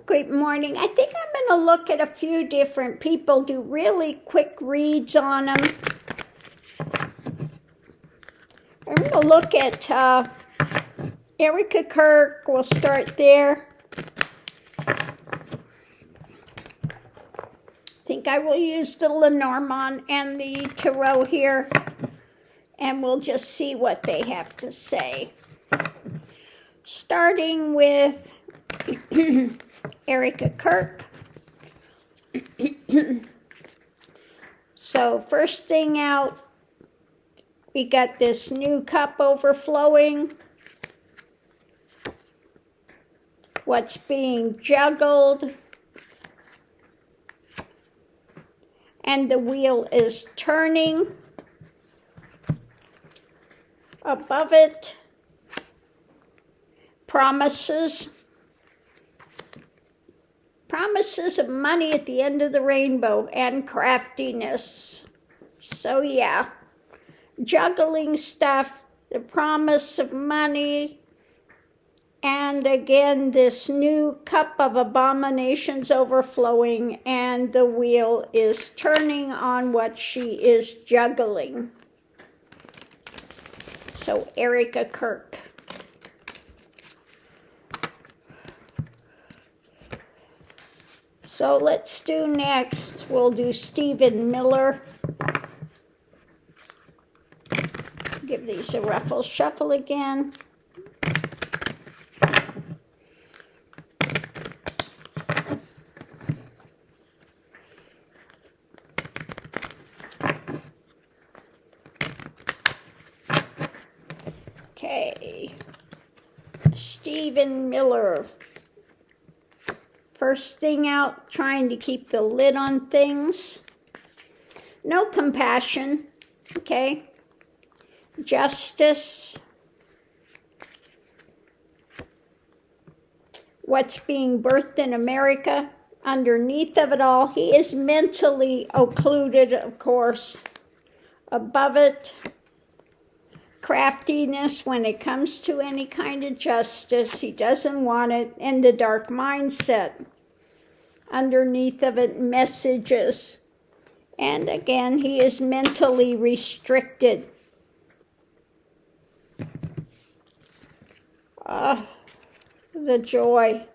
Good morning. I think I'm going to look at a few different people, do really quick reads on them. I'm going to look at Erica Kirk. We'll start there. I think I will use the Lenormand and the Tarot here, and we'll just see what they have to say. Starting with Erica Kirk. So first thing out, we got this new cup overflowing. What's being juggled. And the wheel is turning. Above it, promises. Promises of money at the end of the rainbow and craftiness. So yeah, juggling stuff, the promise of money, and again this new cup of abominations overflowing, and the wheel is turning on what she is juggling. So Erica Kirk. So let's do next, we'll do Stephen Miller. Give these a ruffle shuffle again. Okay, Stephen Miller. First thing out, trying to keep the lid on things. No compassion, okay? Justice. What's being birthed in America. Underneath of it all, he is mentally occluded, of course. Above it, craftiness when it comes to any kind of justice. He doesn't want it. And the dark mindset. Underneath of it, messages. And again, he is mentally restricted. The joy.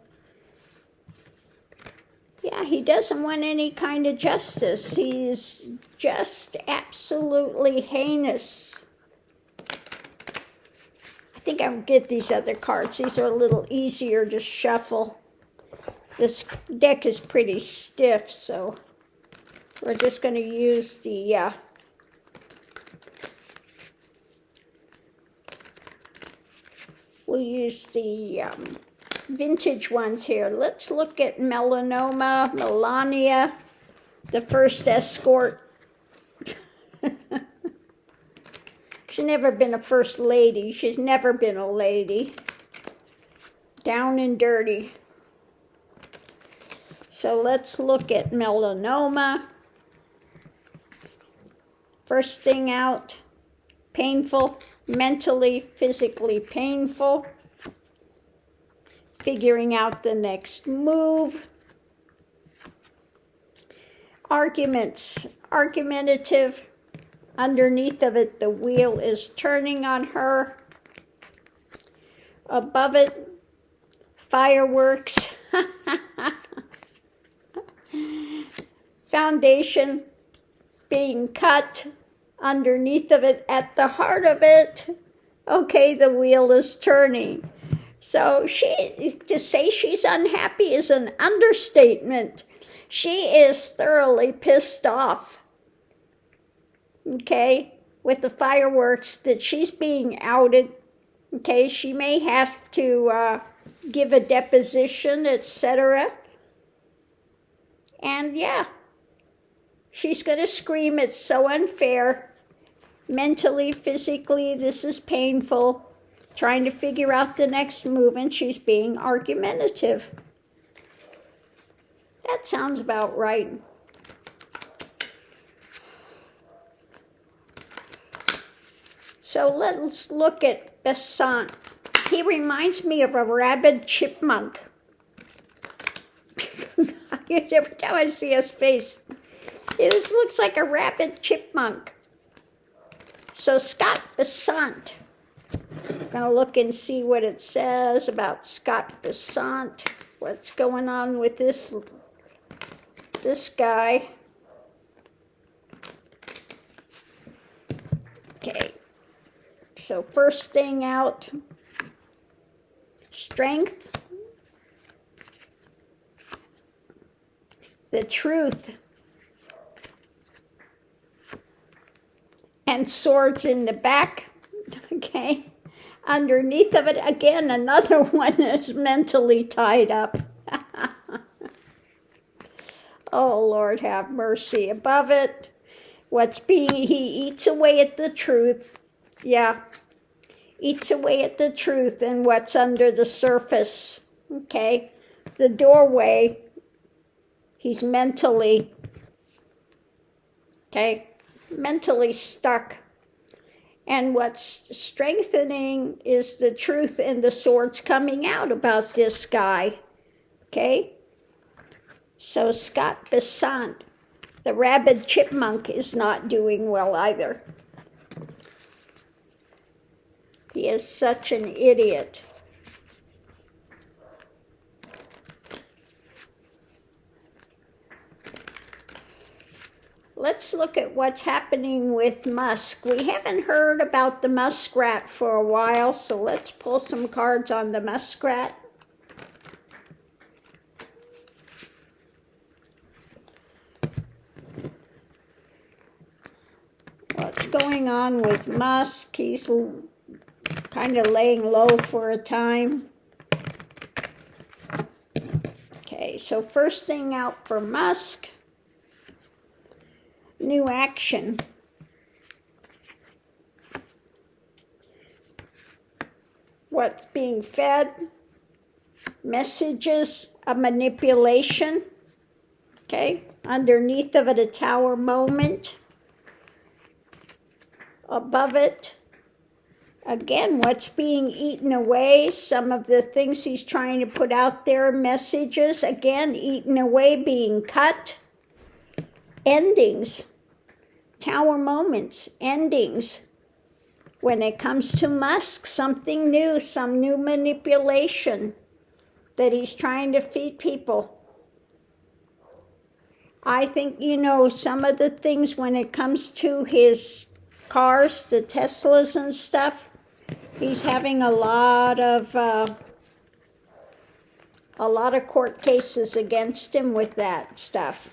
Yeah, he doesn't want any kind of justice. He's just absolutely heinous. I think I'll get these other cards. These are a little easier to shuffle. This deck is pretty stiff, so we're just going to use the we'll use the vintage ones here. Let's look at Melanoma, Melania, the first escort. She's never been a first lady. She's never been a lady. Down and dirty. So let's look at Melanoma. First thing out, painful, mentally, physically painful. Figuring out the next move. Arguments, argumentative. Underneath of it, the wheel is turning on her. Above it, fireworks. Foundation being cut. Underneath of it, at the heart of it, okay, the wheel is turning. So to say she's unhappy is an understatement. She is thoroughly pissed off. Okay, with the fireworks, that she's being outed. Okay, she may have to give a deposition, etc. And yeah, she's going to scream, it's so unfair. Mentally, physically, this is painful. Trying to figure out the next move, and she's being argumentative. That sounds about right. So let's look at Basant. He reminds me of a rabid chipmunk. Every time I see his face, it just looks like a rabid chipmunk. So Scott Basant. I'm going to look and see what it says about Scott Basant. What's going on with this guy? Okay. So first thing out, strength, the truth, and swords in the back. Okay. Underneath of it, again, another one that's mentally tied up. Oh, Lord, have mercy. Above it, he eats away at the truth. Yeah, eats away at the truth and what's under the surface. Okay, the doorway, he's mentally stuck. And what's strengthening is the truth and the swords coming out about this guy. Okay? So Scott Basant, the rabid chipmunk, is not doing well either. He is such an idiot. Let's look at what's happening with Musk. We haven't heard about the muskrat for a while, so let's pull some cards on the muskrat. What's going on with Musk? He's kind of laying low for a time. Okay, so first thing out for Musk, new action. What's being fed? Messages of manipulation. Okay, underneath of it, a tower moment. Above it, again, what's being eaten away? Some of the things he's trying to put out there, messages, again, eaten away, being cut. Endings. Tower moments, endings. When it comes to Musk, something new, some new manipulation that he's trying to feed people. I think, some of the things when it comes to his cars, the Teslas and stuff, he's having a lot of court cases against him with that stuff.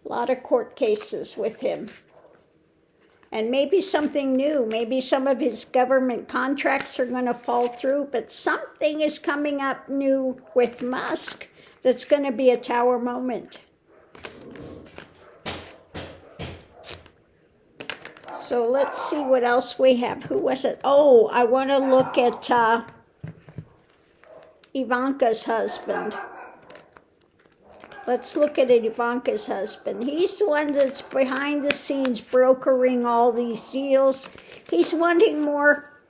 A lot of court cases with him. And maybe something new. Maybe some of his government contracts are going to fall through, but something is coming up new with Musk that's going to be a tower moment. So let's see what else we have. Who was it? Oh, I want to look at Ivanka's husband. Let's look at Ivanka's husband. He's the one that's behind the scenes brokering all these deals. He's wanting more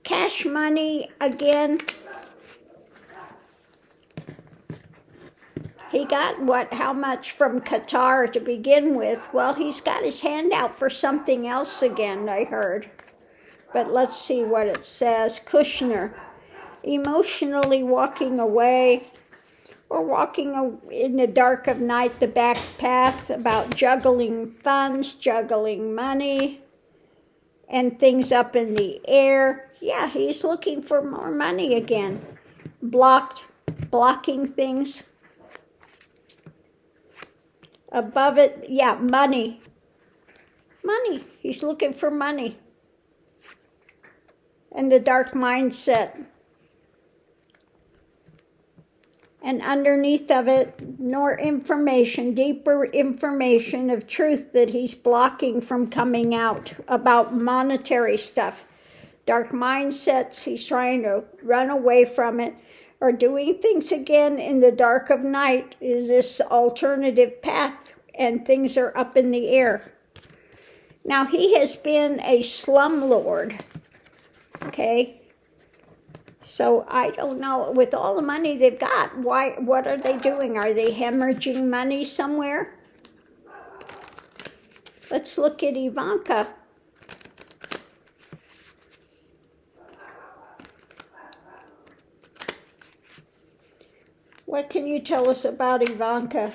cash money again. He got how much from Qatar to begin with? Well, he's got his hand out for something else again, I heard. But let's see what it says. Kushner, emotionally walking away. Or walking in the dark of night, the back path, about juggling funds, juggling money, and things up in the air. Yeah, he's looking for more money again. Blocking things. Above it, yeah, money. Money. He's looking for money. And the dark mindset. And underneath of it, more information, deeper information of truth that he's blocking from coming out about monetary stuff. Dark mindsets, he's trying to run away from it, or doing things again in the dark of night is this alternative path, and things are up in the air. Now, he has been a slumlord, okay? So I don't know, with all the money they've got, what are they doing? Are they hemorrhaging money somewhere? Let's look at Ivanka. What can you tell us about Ivanka?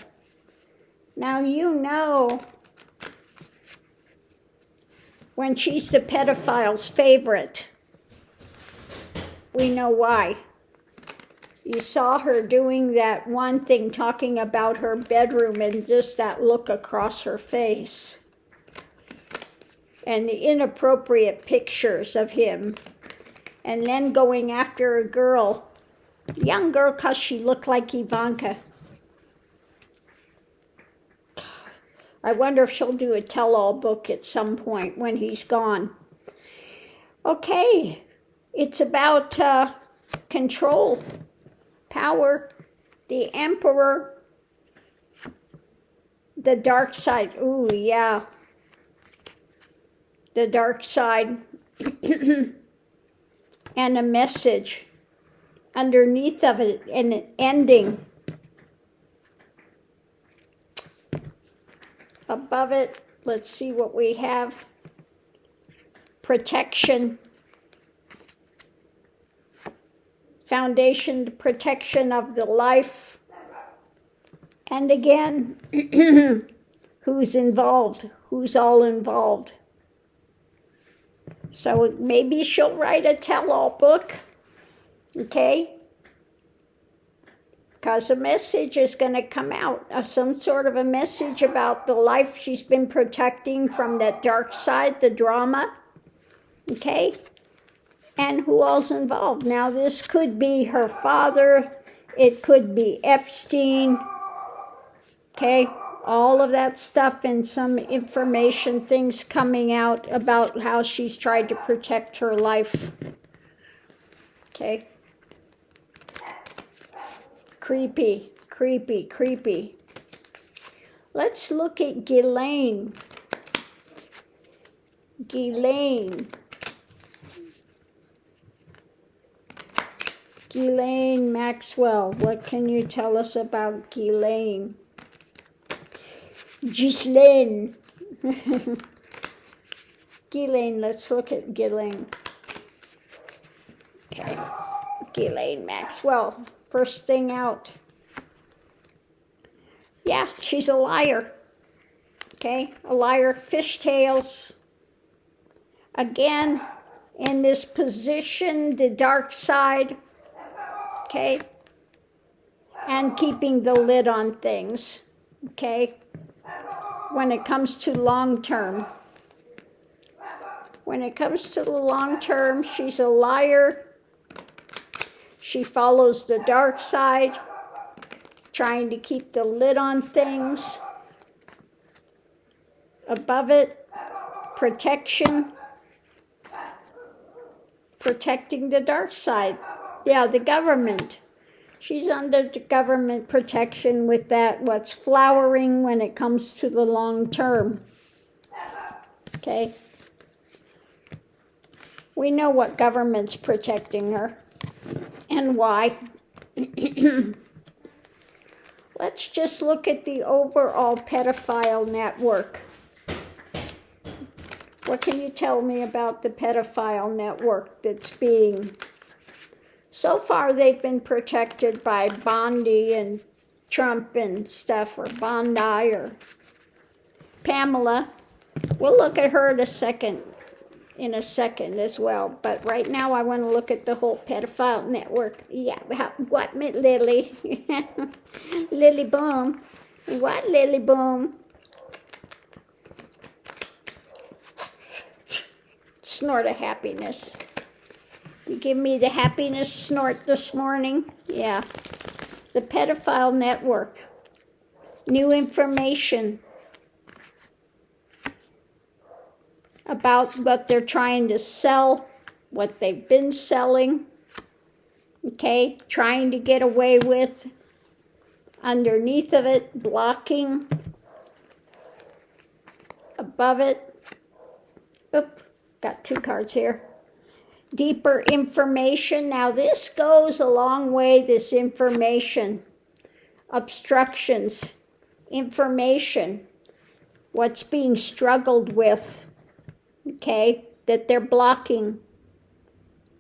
Now you know when she's the pedophile's favorite. We know why. You saw her doing that one thing, talking about her bedroom, and just that look across her face. And the inappropriate pictures of him. And then going after a girl, young girl, because she looked like Ivanka. I wonder if she'll do a tell-all book at some point when he's gone. Okay, it's about control, power, the emperor, the dark side. Ooh, yeah. The dark side. And a message underneath of it, and an ending. Above it, let's see what we have. Protection. Foundation, protection of the life. And again, who's involved? Who's all involved? So maybe she'll write a tell-all book, okay? Because a message is going to come out, some sort of a message about the life she's been protecting from that dark side, the drama, okay? And who all's involved. Now, this could be her father, it could be Epstein, okay? All of that stuff, and some information, things coming out about how she's tried to protect her life. Okay? Creepy, creepy, creepy. Let's look at Ghislaine. Ghislaine Maxwell. What can you tell us about Ghislaine? Ghislaine. Ghislaine, let's look at Ghislaine. Okay. Ghislaine Maxwell. First thing out. Yeah, she's a liar. Okay, a liar. Fishtails. Again, in this position, the dark side. Okay. And keeping the lid on things. Okay. When it comes to long term. When it comes to the long term, she's a liar. She follows the dark side, trying to keep the lid on things. Above it, protection. Protecting the dark side. Yeah, the government. She's under the government protection with that, what's flowering when it comes to the long term. Okay? We know what government's protecting her and why. Let's just look at the overall pedophile network. What can you tell me about the pedophile network that's being... So far, they've been protected by Bondi and Trump and stuff, or Bondi or Pamela. We'll look at her in a second as well. But right now, I want to look at the whole pedophile network. Yeah, what, Lily? Lily Boom. What, Lily Boom? Snort of happiness. You give me the happiness snort this morning? Yeah. The pedophile network. New information about what they're trying to sell, what they've been selling, okay? Trying to get away with. Underneath of it, blocking. Above it. Oop, got two cards here. deeper information. Now this goes a long way, this information. Obstructions, information, what's being struggled with, okay, that they're blocking,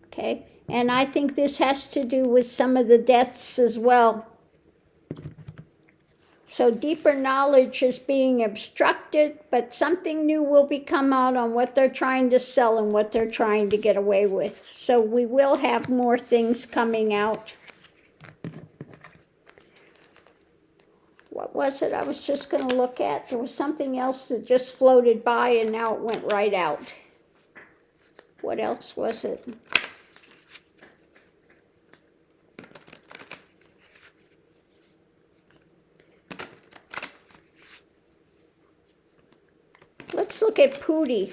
okay? And I think this has to do with some of the deaths as well. So deeper knowledge is being obstructed, but something new will be come out on what they're trying to sell and what they're trying to get away with. So we will have more things coming out. What was it I was just going to look at? There was something else that just floated by and now it went right out. What else was it? Let's look at Putin.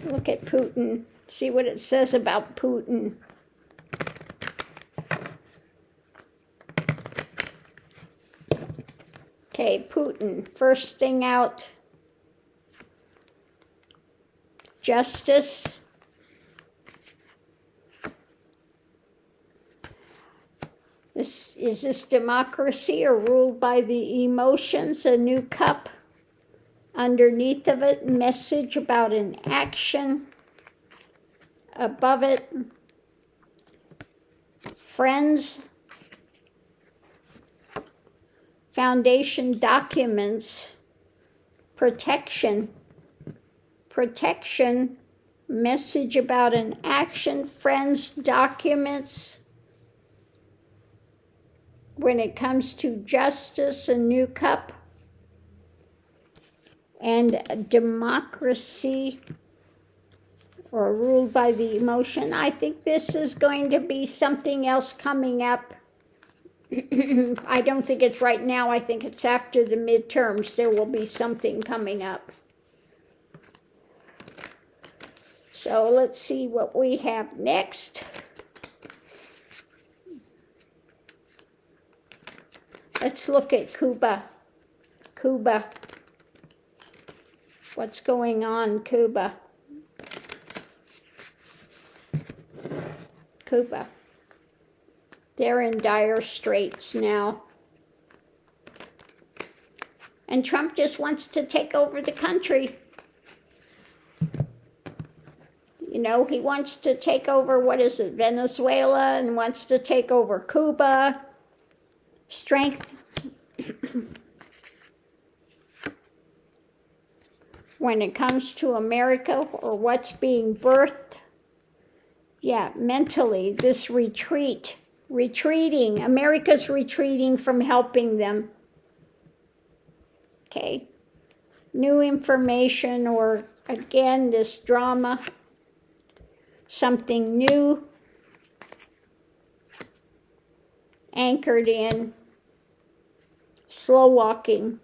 Look at Putin. See what it says about Putin. Okay, Putin. First thing out. Justice. Is this democracy or ruled by the emotions? A new cup. Underneath of it, message about an action. Above it, friends. Foundation documents. Protection. Protection. Message about an action. Friends, documents. When it comes to justice, a new cup, and democracy, or ruled by the emotion. I think this is going to be something else coming up. I don't think it's right now. I think it's after the midterms. There will be something coming up. So let's see what we have next. Let's look at Cuba. Cuba. What's going on, Cuba? Cuba. They're in dire straits now. And Trump just wants to take over the country. You know, he wants to take over, what is it, Venezuela, and wants to take over Cuba. Strength. When it comes to America or what's being birthed, yeah, mentally, this retreating, America's retreating from helping them. Okay, new information or again, this drama, something new, anchored in, slow walking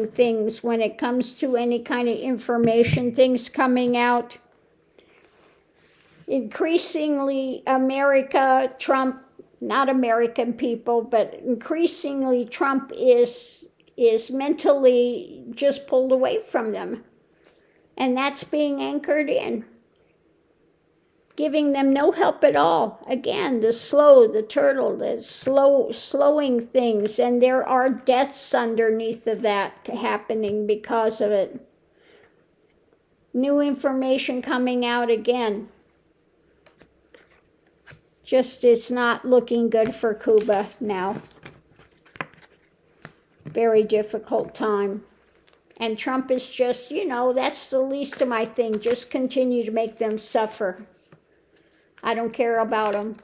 things when it comes to any kind of information, things coming out. Increasingly, America, Trump, not American people, but increasingly Trump is mentally just pulled away from them. And that's being anchored in. Giving them no help at all. Again, the turtle, the slowing things, and there are deaths underneath of that happening because of it. New information coming out again. Just it's not looking good for Cuba now. Very difficult time. And Trump is just, you know, that's the least of my thing. Just continue to make them suffer. I don't care about them.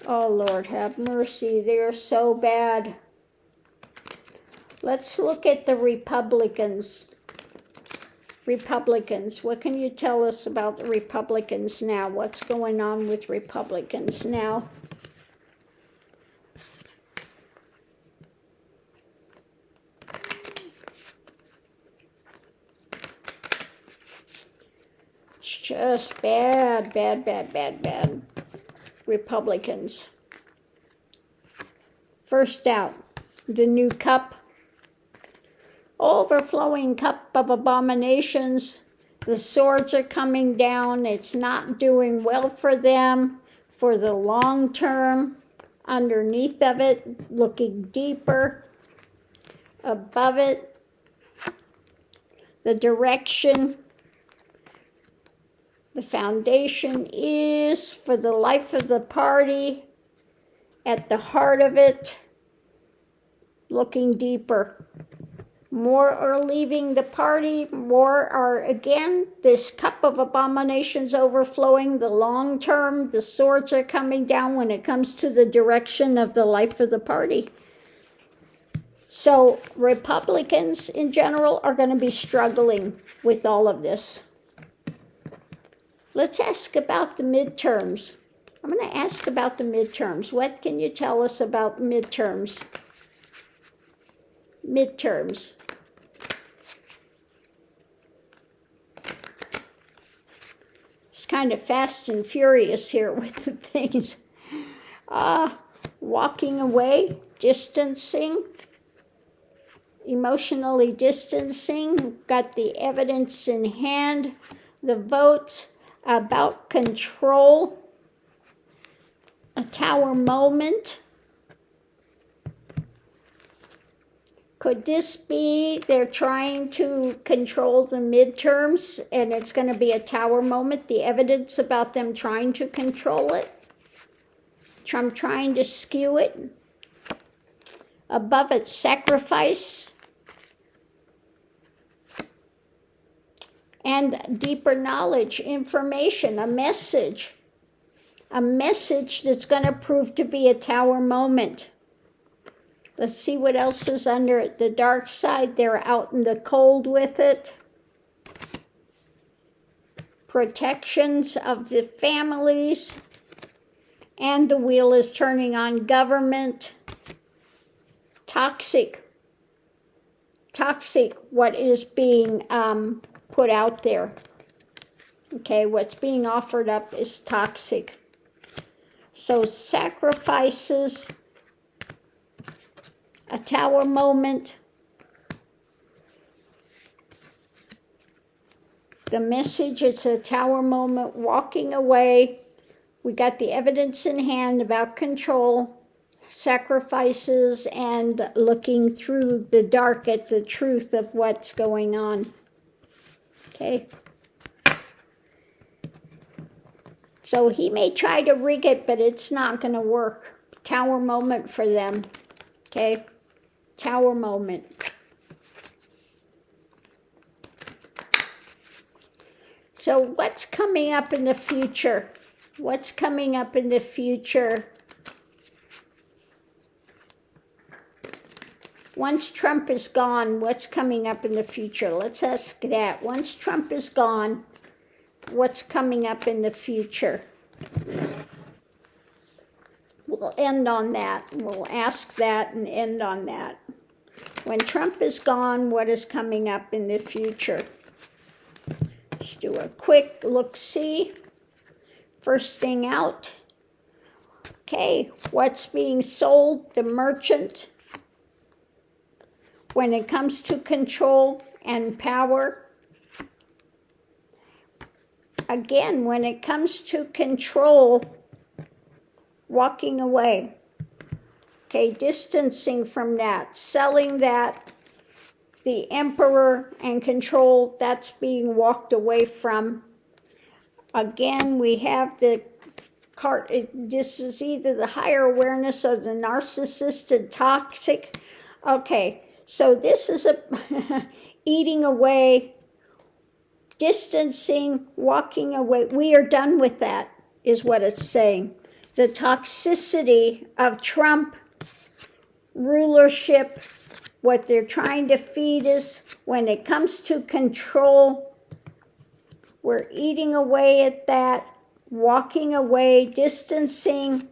Oh, Lord, have mercy. They're so bad. Let's look at the Republicans. Republicans. What can you tell us about the Republicans now? What's going on with Republicans now? Just bad. Republicans. First out, the new cup, overflowing cup of abominations. The swords are coming down. It's not doing well for them for the long term. Underneath of it, looking deeper, above it, the direction, the foundation is for the life of the party, at the heart of it, looking deeper. More are leaving the party, more are, again, this cup of abominations overflowing, the long term, the swords are coming down when it comes to the direction of the life of the party. So Republicans in general are going to be struggling with all of this. Let's ask about the midterms. I'm going to ask about the midterms. What can you tell us about midterms? Midterms. It's kind of fast and furious here with the things. Walking away, distancing, emotionally distancing. Got the evidence in hand, the votes, about control, a tower moment. Could this be they're trying to control the midterms and it's going to be a tower moment? The evidence about them trying to control it? Trump trying to skew it? Above it, sacrifice. And deeper knowledge, information, a message that's going to prove to be a tower moment. Let's see what else is under it. The dark side, they're out in the cold with it. Protections of the families. And the wheel is turning on government. Toxic, what is being put out there. Okay, what's being offered up is toxic. So sacrifices, a tower moment, the message, it's a tower moment, walking away. We got the evidence in hand about control, sacrifices, and looking through the dark at the truth of what's going on. Okay. So he may try to rig it, but it's not going to work. Tower moment for them. Okay. Tower moment. So what's coming up in the future? What's coming up in the future? Once Trump is gone, what's coming up in the future? Let's ask that. Once Trump is gone, what's coming up in the future? We'll end on that. We'll ask that and end on that. When Trump is gone, what is coming up in the future? Let's do a quick look-see. First thing out. Okay, what's being sold? The merchant. When it comes to control and power. Again, when it comes to control, walking away. Okay, distancing from that, selling that, the emperor and control, that's being walked away from. Again, we have the cart. This is either the higher awareness or the narcissist and toxic. Okay, so this is a eating away, distancing, walking away. We are done with that, is what it's saying. The toxicity of Trump rulership, what they're trying to feed us when it comes to control, we're eating away at that, walking away, distancing.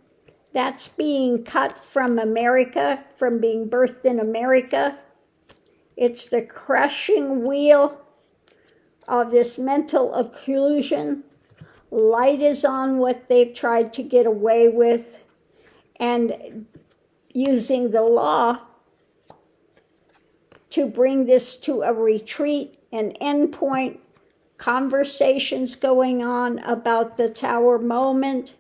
That's being cut from America, from being birthed in America. It's the crushing wheel of this mental occlusion. Light is on what they've tried to get away with, and using the law to bring this to a retreat, an endpoint, conversations going on about the tower moment.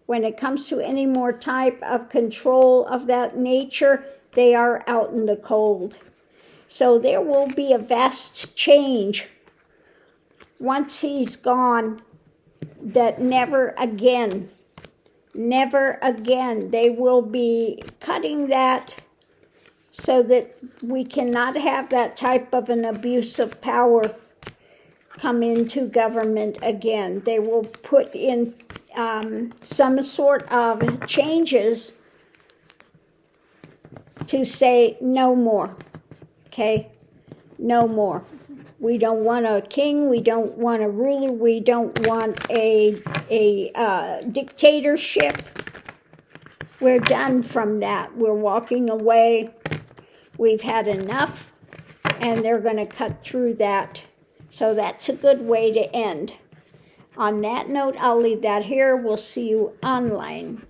When it comes to any more type of control of that nature, they are out in the cold. So there will be a vast change once he's gone, that never again, they will be cutting that so that we cannot have that type of an abuse of power come into government again. They will put in some sort of changes to say no more, okay? No more. We don't want a king, we don't want a ruler, we don't want a dictatorship. We're done from that. We're walking away. We've had enough, and they're going to cut through that. So that's a good way to end. On that note, I'll leave that here. We'll see you online.